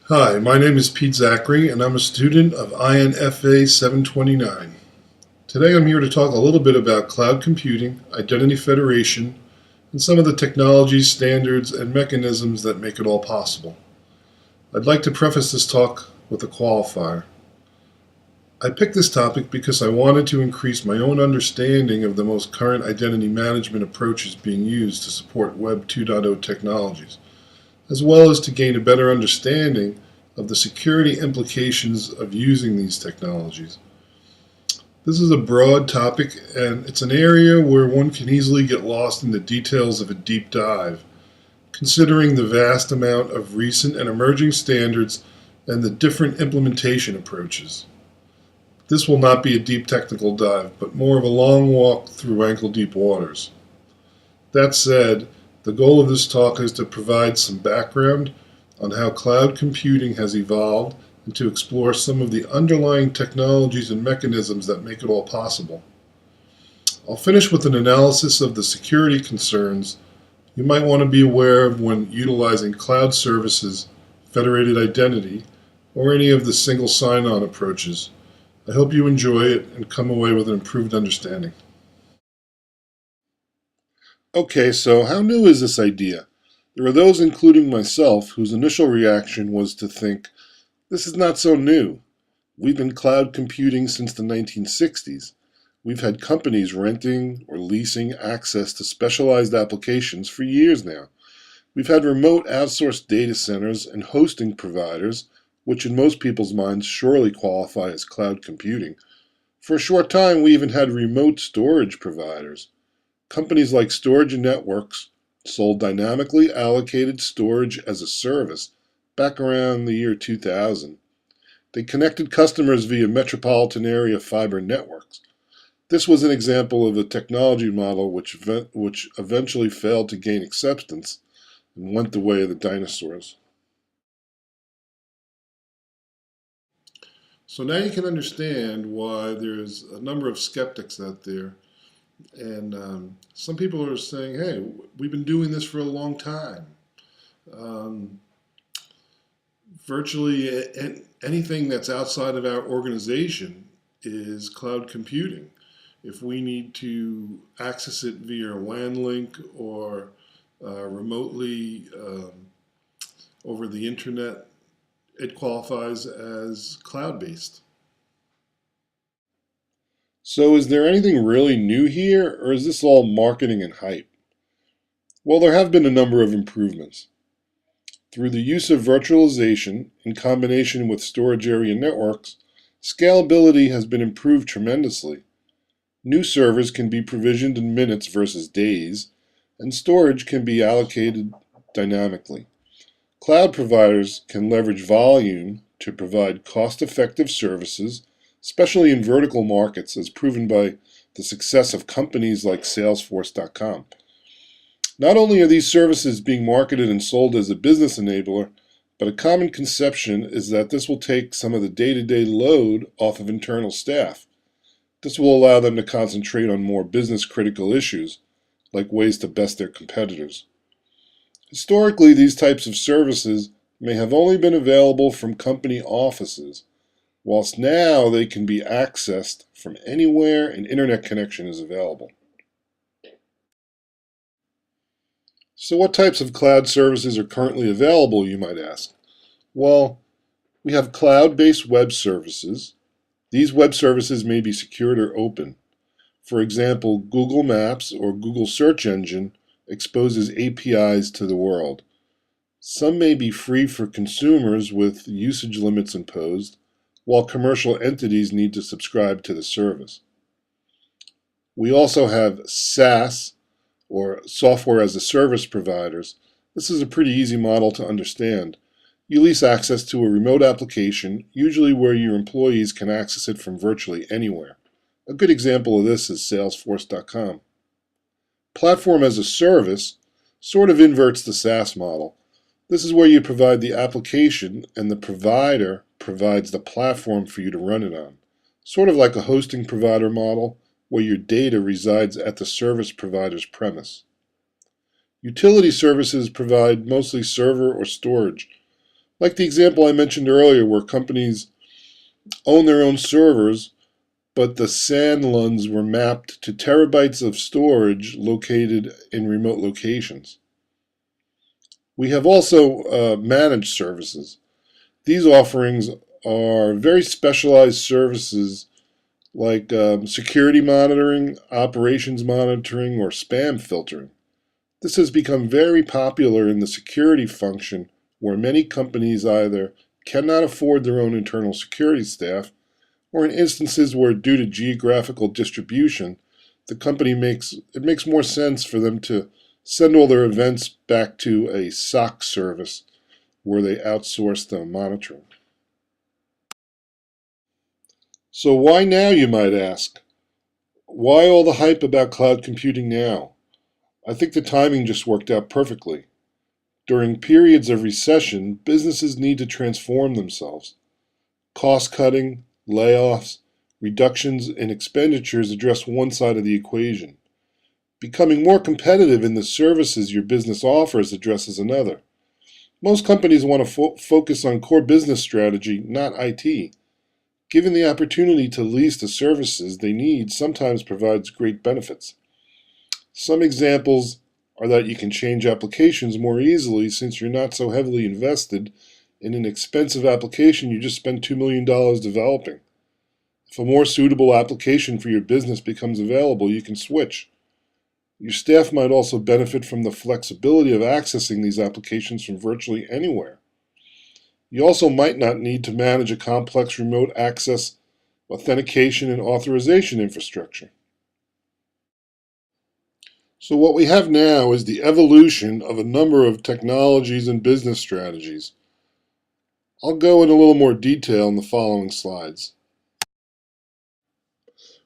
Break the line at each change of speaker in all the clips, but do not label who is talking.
Hi, my name is Pete Zachary, and I'm a student of INFA 729. Today I'm here to talk a little bit about cloud computing, identity federation, and some of the technologies, standards, and mechanisms that make it all possible. I'd like to preface this talk with a qualifier. I picked this topic because I wanted to increase my own understanding of the most current identity management approaches being used to support Web 2.0 technologies, as well as to gain a better understanding of the security implications of using these technologies. This is a broad topic, and it's an area where one can easily get lost in the details of a deep dive, considering the vast amount of recent and emerging standards and the different implementation approaches. This will not be a deep technical dive, but more of a long walk through ankle-deep waters. That said, the goal of this talk is to provide some background on how cloud computing has evolved and to explore some of the underlying technologies and mechanisms that make it all possible. I'll finish with an analysis of the security concerns you might want to be aware of when utilizing cloud services, federated identity, or any of the single sign-on approaches. I hope you enjoy it and come away with an improved understanding. Okay, so how new is this idea? There are those, including myself, whose initial reaction was to think, this is not so new. We've been cloud computing since the 1960s. We've had companies renting or leasing access to specialized applications for years now. We've had remote outsourced data centers and hosting providers, which in most people's minds surely qualify as cloud computing. For a short time, we even had remote storage providers. Companies like Storage and Networks sold dynamically allocated storage as a service back around the year 2000. They connected customers via metropolitan area fiber networks. This was an example of a technology model which eventually failed to gain acceptance and went the way of the dinosaurs. So now you can understand why there's a number of skeptics out there. And some people are saying, hey, we've been doing this for a long time. Um, Virtually anything that's outside of our organization is cloud computing. If we need to access it via a WAN link or remotely over the internet, it qualifies as cloud-based. So is there anything really new here, or is this all marketing and hype? Well, there have been a number of improvements. Through the use of virtualization in combination with storage area networks, scalability has been improved tremendously. New servers can be provisioned in minutes versus days, and storage can be allocated dynamically. Cloud providers can leverage volume to provide cost-effective services, especially in vertical markets, as proven by the success of companies like Salesforce.com. Not only are these services being marketed and sold as a business enabler, but a common conception is that this will take some of the day-to-day load off of internal staff. This will allow them to concentrate on more business-critical issues, like ways to best their competitors. Historically, these types of services may have only been available from company offices, whilst now they can be accessed from anywhere an internet connection is available. So what types of cloud services are currently available, you might ask? Well, we have cloud-based web services. These web services may be secured or open. For example, Google Maps or Google Search Engine exposes APIs to the world. Some may be free for consumers with usage limits imposed, while commercial entities need to subscribe to the service. We also have SaaS, or software as a service providers. This is a pretty easy model to understand. You lease access to a remote application, usually where your employees can access it from virtually anywhere. A good example of this is Salesforce.com. Platform as a service sort of inverts the SaaS model. This is where you provide the application and the provider provides the platform for you to run it on. Sort of like a hosting provider model where your data resides at the service provider's premise. Utility services provide mostly server or storage. Like the example I mentioned earlier, where companies own their own servers, but the SAN LUNs were mapped to terabytes of storage located in remote locations. We have also managed services. These offerings are very specialized services like security monitoring, operations monitoring, or spam filtering. This has become very popular in the security function where many companies either cannot afford their own internal security staff, or in instances where, due to geographical distribution, it makes more sense for them to send all their events back to a SOC service where they outsource the monitoring. So why now, you might ask? Why all the hype about cloud computing now? I think the timing just worked out perfectly. During periods of recession, businesses need to transform themselves. Cost cutting, layoffs, reductions in expenditures address one side of the equation. Becoming more competitive in the services your business offers addresses another. Most companies want to focus on core business strategy, not IT. Given the opportunity to lease the services they need sometimes provides great benefits. Some examples are that you can change applications more easily since you're not so heavily invested in an expensive application you just spent $2 million developing. If a more suitable application for your business becomes available, you can switch. Your staff might also benefit from the flexibility of accessing these applications from virtually anywhere. You also might not need to manage a complex remote access, authentication, and authorization infrastructure. So what we have now is the evolution of a number of technologies and business strategies. I'll go in a little more detail in the following slides.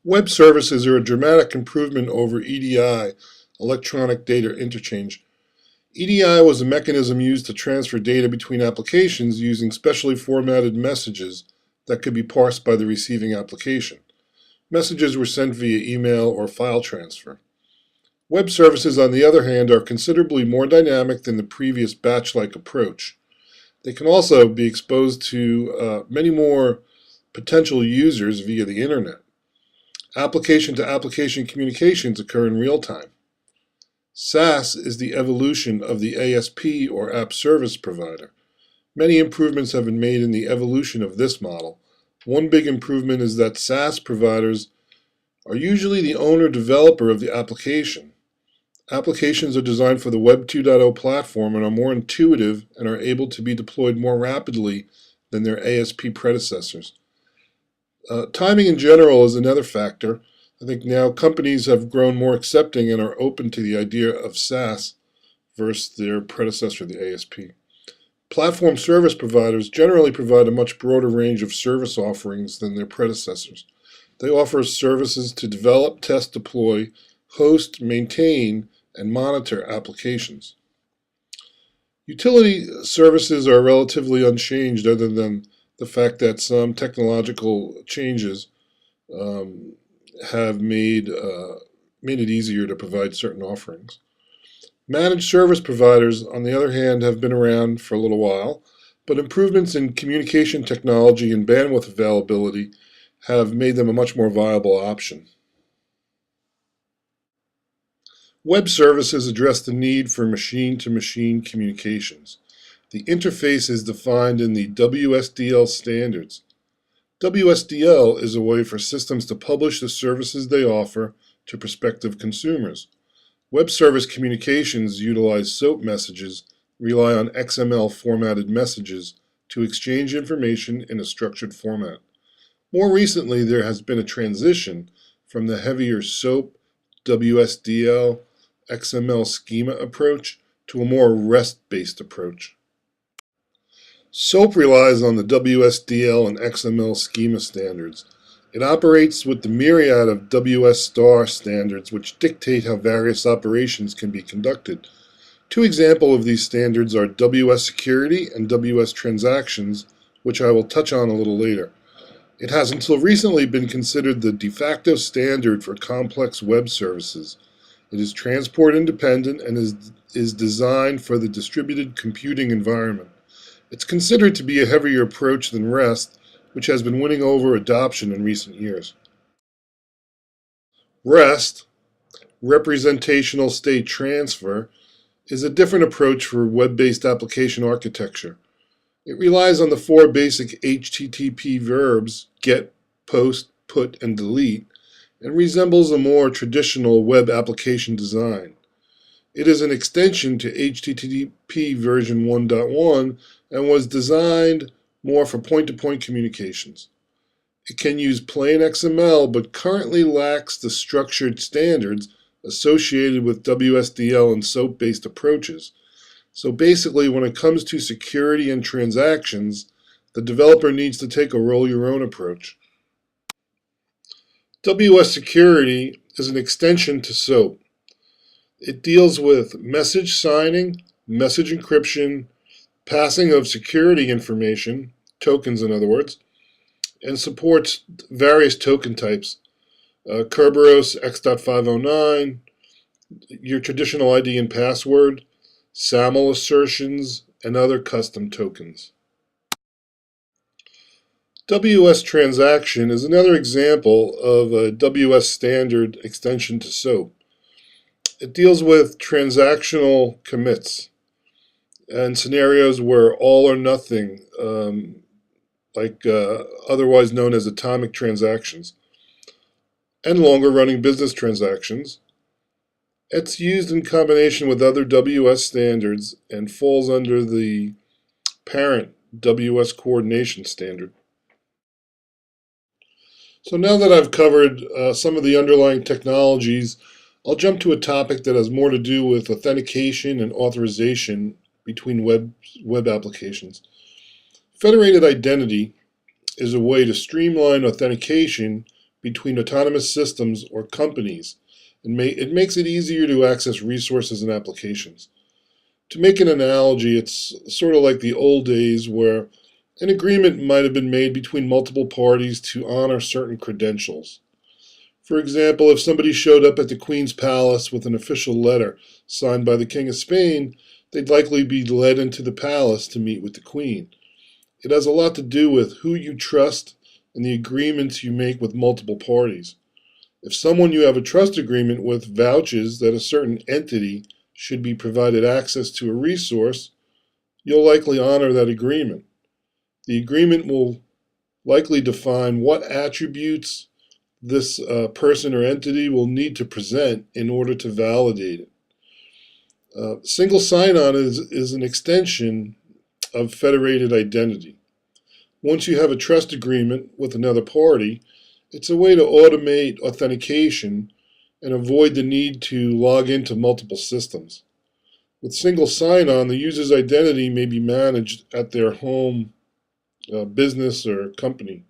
Web services are a dramatic improvement over EDI, electronic data interchange. EDI was a mechanism used to transfer data between applications using specially formatted messages that could be parsed by the receiving application. Messages were sent via email or file transfer. Web services, on the other hand, are considerably more dynamic than the previous batch-like approach. They can also be exposed to many more potential users via the internet. Application-to-application communications occur in real time. SaaS is the evolution of the ASP, or App Service Provider. Many improvements have been made in the evolution of this model. One big improvement is that SaaS providers are usually the owner-developer of the application. Applications are designed for the Web 2.0 platform and are more intuitive and are able to be deployed more rapidly than their ASP predecessors. Timing in general is another factor. I think now companies have grown more accepting and are open to the idea of SaaS versus their predecessor, the ASP. Platform service providers generally provide a much broader range of service offerings than their predecessors. They offer services to develop, test, deploy, host, maintain, and monitor applications. Utility services are relatively unchanged other than the fact that some technological changes have made it easier to provide certain offerings. Managed service providers, on the other hand, have been around for a little while, but improvements in communication technology and bandwidth availability have made them a much more viable option. Web services address the need for machine-to-machine communications. The interface is defined in the WSDL standards. WSDL is a way for systems to publish the services they offer to prospective consumers. Web service communications utilize SOAP messages, rely on XML formatted messages to exchange information in a structured format. More recently, there has been a transition from the heavier SOAP, WSDL, XML schema approach to a more REST-based approach. SOAP relies on the WSDL and XML schema standards. It operates with the myriad of WS star standards which dictate how various operations can be conducted. Two examples of these standards are WS security and WS transactions, which I will touch on a little later. It has until recently been considered the de facto standard for complex web services. It is transport independent and is designed for the distributed computing environment. It's considered to be a heavier approach than REST, which has been winning over adoption in recent years. REST, representational state transfer, is a different approach for web-based application architecture. It relies on the four basic HTTP verbs, get, post, put, and delete, and resembles a more traditional web application design. It is an extension to HTTP version 1.1 and was designed more for point-to-point communications. It can use plain XML but currently lacks the structured standards associated with WSDL and SOAP-based approaches. So basically, when it comes to security and transactions, the developer needs to take a roll-your-own approach. WS Security is an extension to SOAP. It deals with message signing, message encryption, passing of security information, tokens in other words, and supports various token types, Kerberos X.509, your traditional ID and password, SAML assertions, and other custom tokens. WS Transaction is another example of a WS standard extension to SOAP. It deals with transactional commits and scenarios where all or nothing, otherwise known as atomic transactions, and longer running business transactions. It's used in combination with other WS standards and falls under the parent WS coordination standard. So now that I've covered some of the underlying technologies, I'll jump to a topic that has more to do with authentication and authorization between web applications. Federated identity is a way to streamline authentication between autonomous systems or companies, and it makes it easier to access resources and applications. To make an analogy, it's sort of like the old days where an agreement might have been made between multiple parties to honor certain credentials. For example, if somebody showed up at the Queen's Palace with an official letter signed by the King of Spain, they'd likely be led into the palace to meet with the Queen. It has a lot to do with who you trust and the agreements you make with multiple parties. If someone you have a trust agreement with vouches that a certain entity should be provided access to a resource, you'll likely honor that agreement. The agreement will likely define what attributes this person or entity will need to present in order to validate it. Single sign-on is an extension of federated identity. Once you have a trust agreement with another party, it's a way to automate authentication and avoid the need to log into multiple systems. With single sign-on, the user's identity may be managed at their home business or company.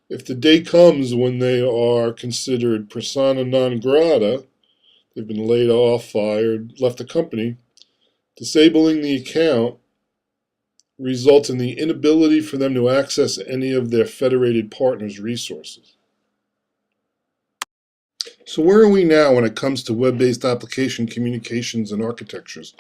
If the day comes when they are considered persona non grata, they've been laid off, fired, left the company, disabling the account results in the inability for them to access any of their federated partners' resources. So where are we now when it comes to web-based application communications and architectures?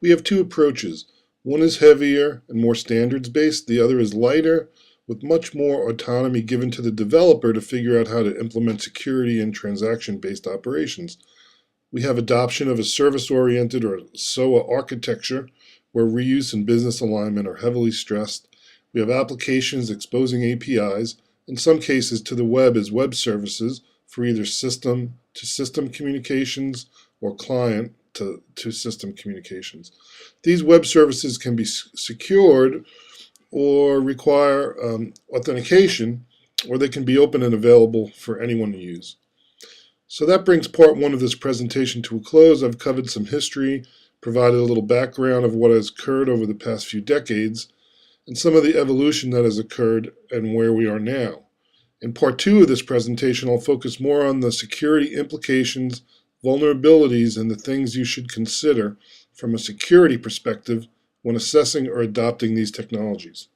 We have two approaches. One is heavier and more standards-based. The other is lighter, with much more autonomy given to the developer to figure out how to implement security and transaction-based operations. We have adoption of a service-oriented or SOA architecture, where reuse and business alignment are heavily stressed. We have applications exposing APIs, in some cases to the web as web services for either system-to-system communications or client-to-system communications. These web services can be secured or require authentication, or they can be open and available for anyone to use. So that brings part one of this presentation to a close. I've covered some history, provided a little background of what has occurred over the past few decades, and some of the evolution that has occurred and where we are now. In part two of this presentation, I'll focus more on the security implications, vulnerabilities, and the things you should consider from a security perspective when assessing or adopting these technologies.